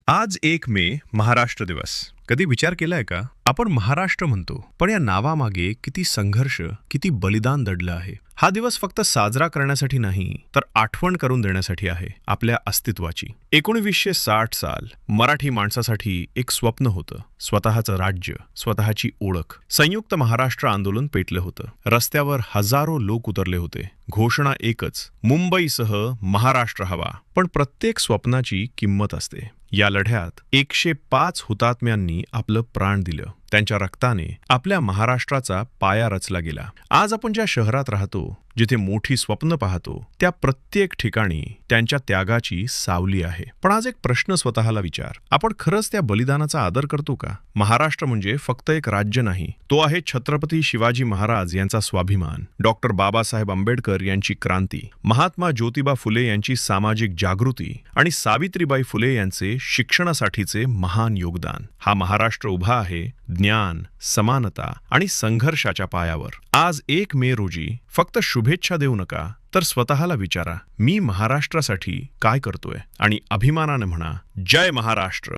आज 1 मे महाराष्ट्र दिवस. कधी विचार केलाय का? आपण महाराष्ट्र म्हणतो, पण या नावामागे किती संघर्ष, किती बलिदान दडलं आहे. हा दिवस फक्त साजरा करण्यासाठी नाही, तर आठवण करून देण्यासाठी आहे आपल्या अस्तित्वाची. 1960 साल मराठी माणसासाठी एक स्वप्न होतं. स्वतःचं राज्य, स्वतःची ओळख. संयुक्त महाराष्ट्र आंदोलन पेटलं होतं. रस्त्यावर हजारो लोक उतरले होते. घोषणा एकच, मुंबईसह महाराष्ट्र हवा. पण प्रत्येक स्वप्नाची किंमत असते. या लढ्यात 105 हुतात्म्यांनी आपलं प्राण दिलं. त्यांच्या रक्ताने आपल्या महाराष्ट्राचा पाया रचला गेला. आज आपण ज्या शहरात राहतो, जिथे मोठी स्वप्न पाहतो, त्या प्रत्येक ठिकाणी त्यांच्या त्यागाची सावली आहे. पण आज एक प्रश्न स्वतःला विचार, आपण खरंच त्या बलिदानाचा आदर करतो का? महाराष्ट्र म्हणजे फक्त एक राज्य नाही, तो आहे छत्रपती शिवाजी महाराज यांचा स्वाभिमान, डॉक्टर बाबासाहेब आंबेडकर यांची क्रांती, महात्मा ज्योतिबा फुले यांची सामाजिक जागृती आणि सावित्रीबाई फुले यांचे शिक्षणासाठीचे महान योगदान. हा महाराष्ट्र उभा आहे ज्ञान, समानता आणि संघर्षाच्या पायावर. आज 1 मे रोजी फक्त शुभेच्छा देऊ नका, तर स्वतःला विचारा, मी महाराष्ट्रासाठी काय करतोय? आणि अभिमानाने म्हणा, जय महाराष्ट्र.